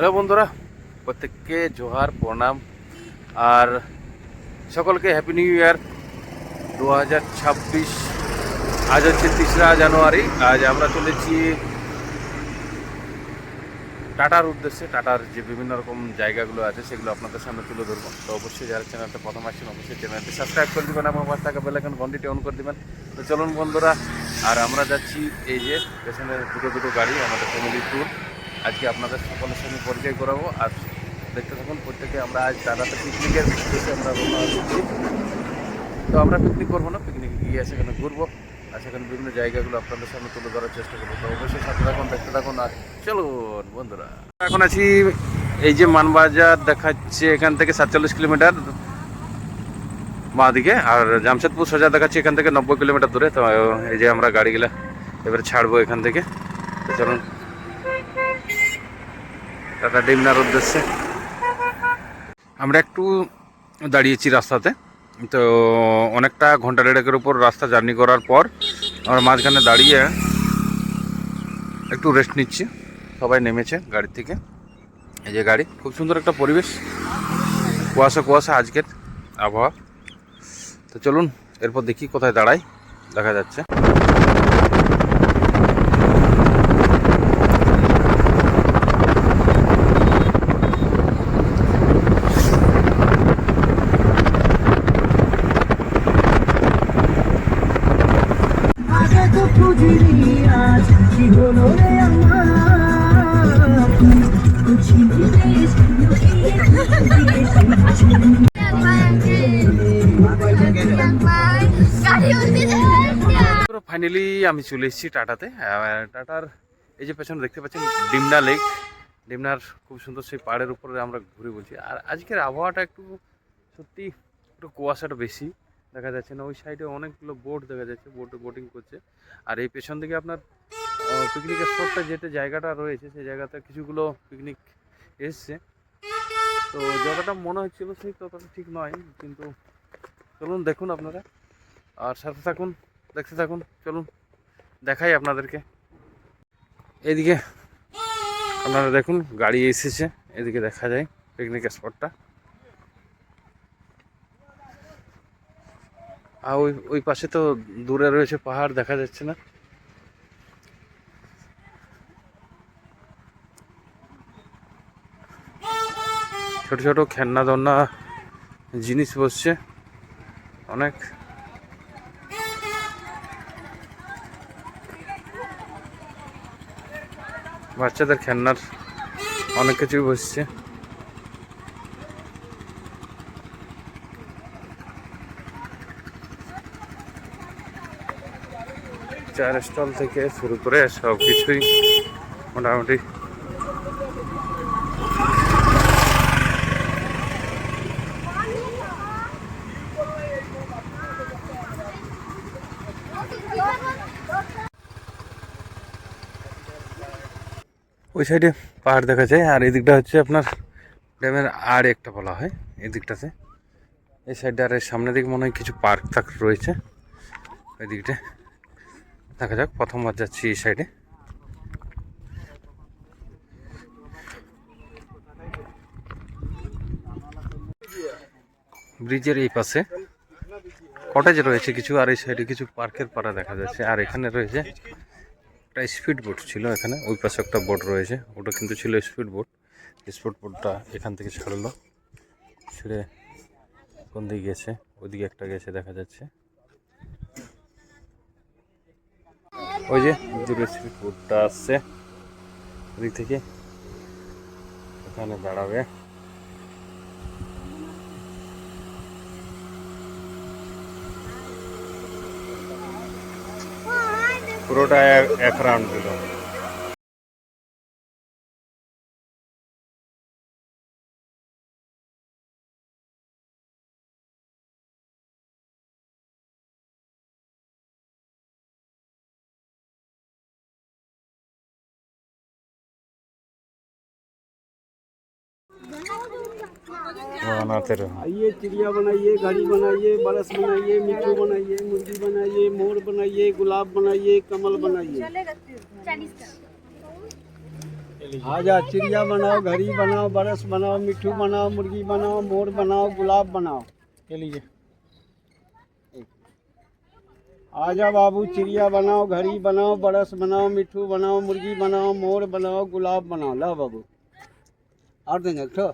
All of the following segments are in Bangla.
হ্যালো বন্ধুরা, প্রত্যেককে জোহার প্রণাম আর সকলকে হ্যাপি নিউ ইয়ার 2026। আজ হচ্ছে 3রা জানুয়ারি। আজ আমরা চলেছি টাটার উদ্দেশ্যে। টাটার যে বিভিন্ন রকম জায়গাগুলো আছে সেগুলো আপনাদের সামনে তুলে ধরবো। তো অবশ্যই যারা চ্যানেলটা প্রথম আসছেন অবশ্যই চ্যানেলটি সাবস্ক্রাইব করে দেবেন এবং পাশে থাকা বেল আইকন ঘন্টিটি অন করে দেবেন। তো চলুন বন্ধুরা, আর আমরা যাচ্ছি এই যে পেছনে দুটো গাড়ি, আমাদের ফ্যামিলি ট্যুর। আজকে আপনাদের সকলের সঙ্গে পরিচয় করাবো আর দেখতে থাকুন। প্রত্যেকে আমরা আজ টাটাতে পিকনিকের উদ্দেশ্যে আমরা রওনা হচ্ছি। তো আমরা পিকনিক করবো না, পিকনিকে গিয়ে সেখানে ঘুরবো আর সেখানে বিভিন্ন জায়গাগুলো আপনাদের সামনে তুলে ধরার চেষ্টা করবো। তো অবশ্যই সাথে থাকুন, দেখতে থাকুন আর চলুন বন্ধুরা। এখন আছি এই যে মানবাজার দেখাচ্ছে এখান থেকে 47 কিলোমিটার বাঁ দিকে, আর জামশেদপুর সোজা দেখাচ্ছে এখান থেকে 90 কিলোমিটার দূরে। তো এই যে আমরা গাড়িগুলা এবারে ছাড়বো এখান থেকে। তো চলুন টাটা ডিমনার উদ্দেশ্যে। আমরা একটু দাঁড়িয়েছি রাস্তাতে, তো অনেকটা ঘন্টা দেড়েকের উপর রাস্তা জার্নি করার পর আমরা মাঝখানে দাঁড়িয়ে একটু রেস্ট নিচ্ছি। সবাই নেমেছে গাড়ি থেকে। এই যে গাড়ি, খুব সুন্দর একটা পরিবেশ, কুয়াশা কুয়াশা আজকের আবহাওয়া। তো চলুন এরপর দেখি কোথায় দাঁড়াই, দেখা যাচ্ছে। ফাইনালি আমি চলে এসেছি টাটাতে। টাটার এই যে পেছনে দেখতে পাচ্ছেন ডিমনা লেক। ডিমনার খুব সুন্দর সেই পাহাড়ের উপরে আমরা ঘুরে বলছি। আর আজকের আবহাওয়াটা একটু সত্যি একটু কুয়াশাটা বেশি দেখা যাচ্ছে না। ওই সাইডে অনেকগুলো বোট দেখা যাচ্ছে, বোটিং করছে। আর এই পেছন দিকে আপনার পিকনিকের স্পটটা যেটা জায়গাটা রয়েছে সেই জায়গাতে কিছুগুলো পিকনিক এসছে। তো যতটা মনে হচ্ছিল সেই ততটা ঠিক নয়, কিন্তু চলুন দেখুন আপনারা আর সাথে থাকুন, দেখতে থাকুন। চলুন দেখাই আপনাদেরকে। এইদিকে আপনারা দেখুন গাড়ি এসেছে, এদিকে দেখা যায় পিকনিক স্পটটা। আর ওই পাশে তো দূরে রয়েছে পাহাড়, দেখা যাচ্ছে না। ছোট ছোট খেলনা দন্না জিনিস বসছে অনেক। বাচ্চাদের খেলনার অনেক কিছুই বসছে। চার স্টল থেকে শুরু করে সব কিছুই মোটামুটি। ওই সাইডে পাহাড় দেখা যায়, আর এই দিকটা হচ্ছে আপনার ড্যামের আর একটা বলা হয় এই দিকটাতে। এই সাইডে আর সামনের দিকে মনে হয় কিছু পার্ক রয়েছে। ওই দিকটা দেখা যাক, প্রথমবার যাচ্ছি এই সাইডে। ব্রিজের এই পাশে কটেজ রয়েছে কিছু, আর এই সাইডে কিছু পার্কের পাড়া দেখা যাচ্ছে। আর এখানে রয়েছে একটা স্পিড বোট ছিল, এখানে ওই পাশে একটা বোট রয়েছে, ওটা কিন্তু ছিল স্পিড বোট। স্পিড বোটটা এখান থেকে ছাড়লো, ছেড়ে কোন দিকে গেছে, ওইদিকে একটা গেছে দেখা যাচ্ছে। ওই যে দূরে স্পিড বোটটা আসছে ওদিক থেকে, ওখানে দাঁড়াবে। পুরোটা এক রাউন্ড দিল। आइए, चिड़िया बनाइए, घड़ी बनाइए, बरस बनाइए, मिट्टू बनाइए, मुर्गी बनाइए, मोर बनाइए, गुलाब बनाइए, कमल बनाइए। आजा चिड़िया बनाओ, घड़ी बनाओ, बरस बनाओ, मिट्ठू बनाओ, मुर्गी बनाओ, मोर बनाओ, गुलाब बनाओ। ये लीजिए। आजा बाबू चिड़िया बनाओ, घड़ी बनाओ, बरस बनाओ, मिट्ठू बनाओ, मुर्गी बनाओ, मोर बनाओ, गुलाब बनाओ। ला बाबू আর দেন একটু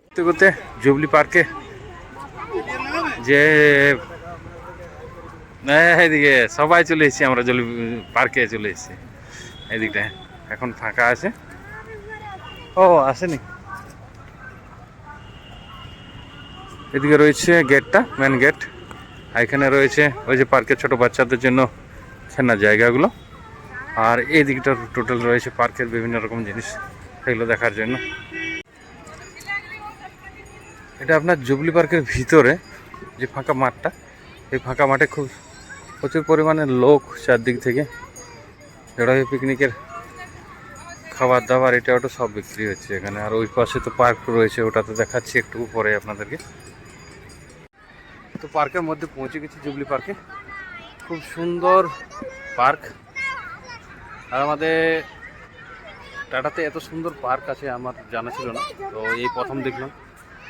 করতে করতে জুবলি পার্কে যে এইদিকে সবাই চলে এসেছি, আমরা জুবলি পার্কে চলে এসেছি। এদিকটা এখন ফাঁকা আছে। ও আসেনি। এদিকে রয়েছে গেটটা, মেন গেট। আর এখানে রয়েছে ওই যে পার্কের ছোট বাচ্চাদের জন্য খেলনার জায়গাগুলো। আর এই দিকটা টোটাল রয়েছে পার্কের বিভিন্ন রকম জিনিস, সেগুলো দেখার জন্য। এটা আপনার জুবলি পার্কের ভিতরে যে ফাঁকা মাঠটা, এই ফাঁকা মাঠে খুব প্রচুর পরিমাণে লোক চারদিক থেকে জড়ো হয়ে পিকনিকের খাবার দাবার এটা ওটা সব বিক্রি হচ্ছে এখানে। আর ওই পাশে তো পার্ক রয়েছে, ওটাতে দেখাচ্ছি একটু পরে আপনাদেরকে। তো পার্কের মধ্যে পৌঁছে গেছি, জুবলি পার্কে। খুব সুন্দর পার্ক। আর আমাদের টাটাতে এত সুন্দর পার্ক আছে আমার জানা ছিল না, তো এই প্রথম দেখলাম।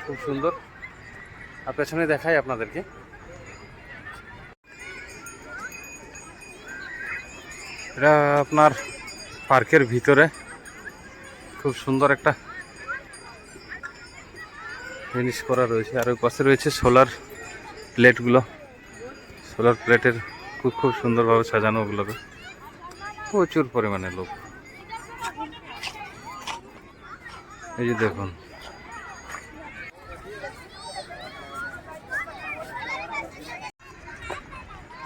খুব সুন্দর। আর পেছনে দেখাই আপনাদেরকে। এটা আপনার পার্কের ভিতরে খুব সুন্দর একটা জিনিস করা রয়েছে। আর ওই পাশে রয়েছে সোলার প্লেটগুলো। সোলার প্লেটের খুব খুব সুন্দরভাবে সাজানো ওগুলোকে। প্রচুর পরিমাণে লোক। এই যে দেখুন,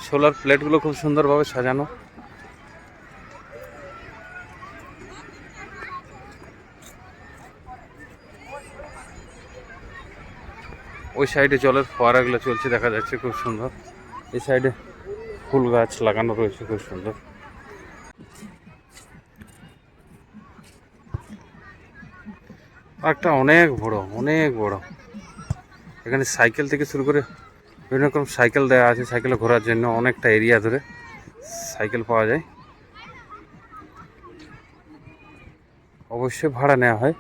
সোলার প্লেটগুলো খুব সুন্দরভাবে সাজানো। ওই সাইডে জলের ফোয়ারাগুলো চলছে দেখা যাচ্ছে, খুব সুন্দর। এই সাইডে ফুল গাছ লাগানো রয়েছে, খুব সুন্দর। পার্কটা অনেক বড়, অনেক বড়। এখানে সাইকেল থেকে শুরু করে বিভিন্ন রকম সাইকেল দেওয়া আছে, সাইকেলে ঘোরার জন্য অনেকটা এরিয়া ধরে সাইকেল পাওয়া যায়। অবশ্যই ভাড়া নেওয়া হয়।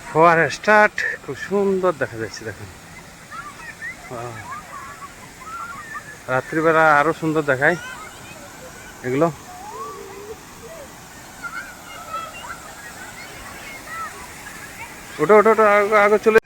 ফোয়ারা স্টার্ট, খুব সুন্দর দেখা যাচ্ছে। দেখুন, রাত্রিবেলা আরো সুন্দর দেখায় এগুলো। ওটা ওটা ওটা আগে চলে।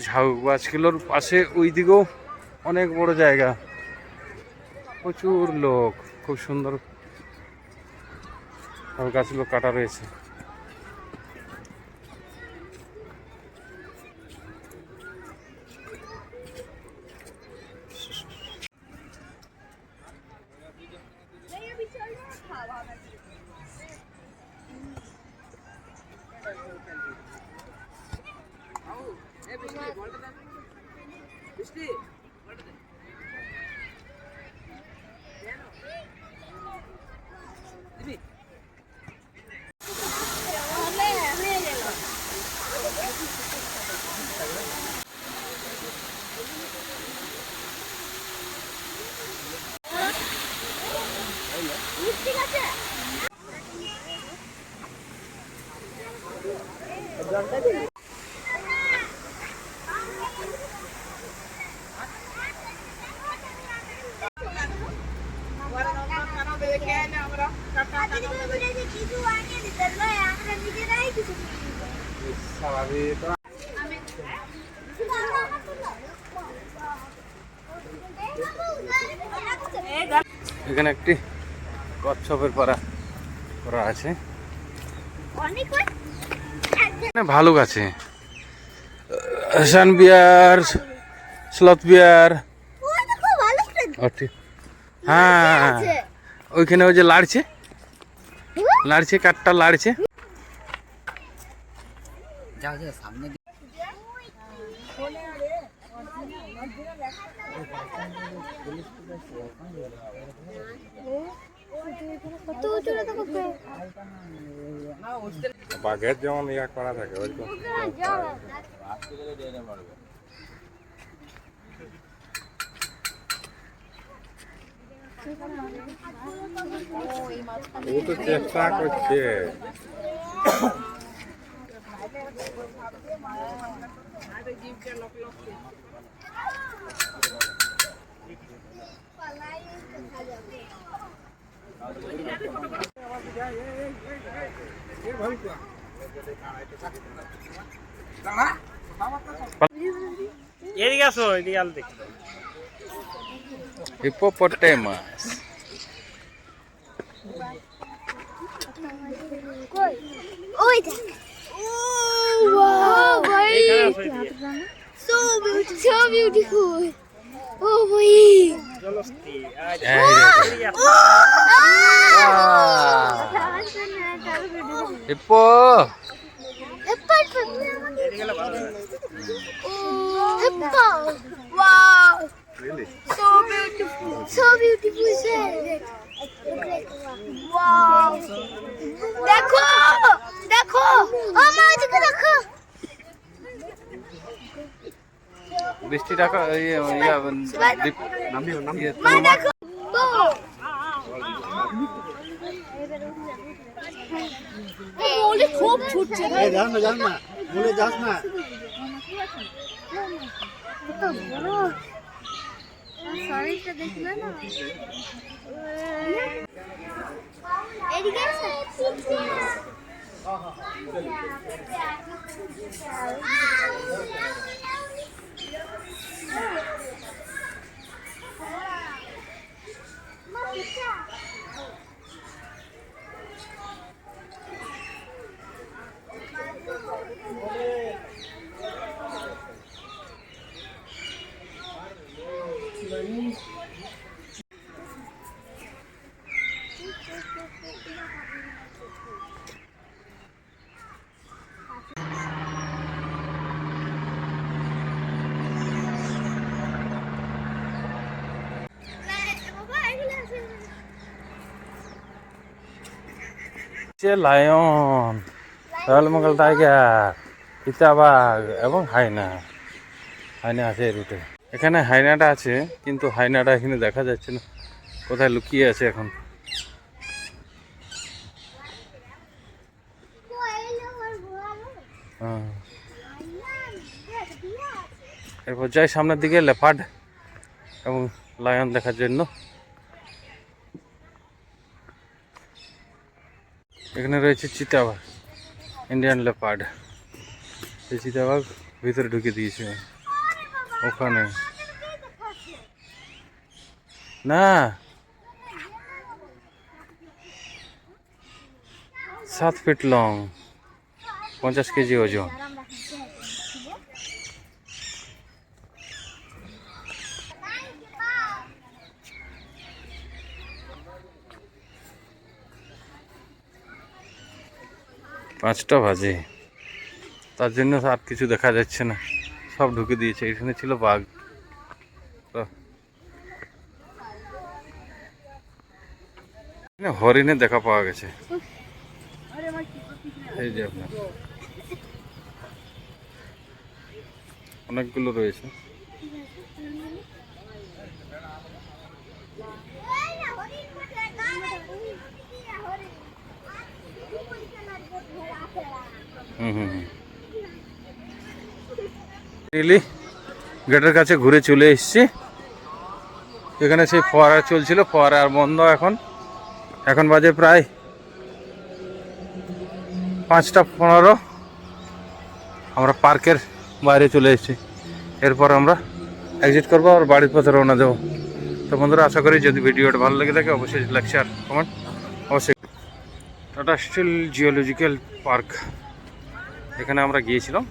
ঝাউ গাছগুলোর পাশে ওই দিকেও অনেক বড় জায়গা, প্রচুর লোক। খুব সুন্দর গাছগুলো কাটা রয়েছে। এখানে একটি কচ্ছপের পাড়া করা আছে, এখানে ভালুক আছে, হাসান বিয়ার, স্লথ বিয়ার। হ্যাঁ ওইখানে ওই যে লাড়ছে, লাড়ছে, কাঠটা লাড়ছে। বাঘের যেমন ইয়া করা থাকে ওইরকম। ও তো চেষ্টা করছে। এদিকে আসো, এদিকে আল দেখি। হিপোপটেমাস। ওই দেখ, ওয়াও ভাই, so beautiful, ও ভাই, জলস্থি hippo wow, so beautiful sir, wow, দেখো দেখো আমার দিকে দেখো। বৃষ্টি টাকা খুব ছুটছে, যাস না, যাস না, বলে যাস না। সরিটা দেখলে না এদিকে এসে লায়ন, রয়্যাল বেঙ্গল টাইগার, চিতাবাঘ এবং হাইনা। হাইনা আছে এই রুটে। এখানে হাইনাটা আছে, কিন্তু হাইনাটা এখানে দেখা যাচ্ছে না, কোথায় লুকিয়ে আছে এখন। এরপর যাই সামনের দিকে লেপার্ড এবং লায়ন দেখার জন্য। এখানে রয়েছে চিতাবাঘ, ইন্ডিয়ান লেপার্ড। এই চিতাবাঘ ভিতরে ঢুকে দিয়েছে ওখানে। না 7 ফিট লং, 50 কেজি ওজন। পাঁচটা বাজে, তার জন্য আর কিছু দেখা যাচ্ছে না, সব ঢুকে দিয়েছে। এখানে ছিল বাঘ। হরিণের দেখা পাওয়া গেছে, এই যে আপনার অনেকগুলো রয়েছে। গেটের কাছে ঘুরে চলে এসেছি। এখানে সেই ফোয়ারা চলছিল, ফোয়ারা আর বন্ধ এখন। এখন বাজে প্রায় 5টা 15। আমরা পার্কের বাইরে চলে এসেছি। এরপর আমরা এক্সিট করবো আর বাড়ির পথে রওনা দেবো। তো বন্ধুরা, আশা করি যদি ভিডিওটা ভালো লেগে থাকে অবশ্যই লাইক শেয়ার কমেন্ট অবশ্যই। টাটা স্টিল জিওলজিক্যাল পার্ক, এখানে আমরা গিয়েছিলাম।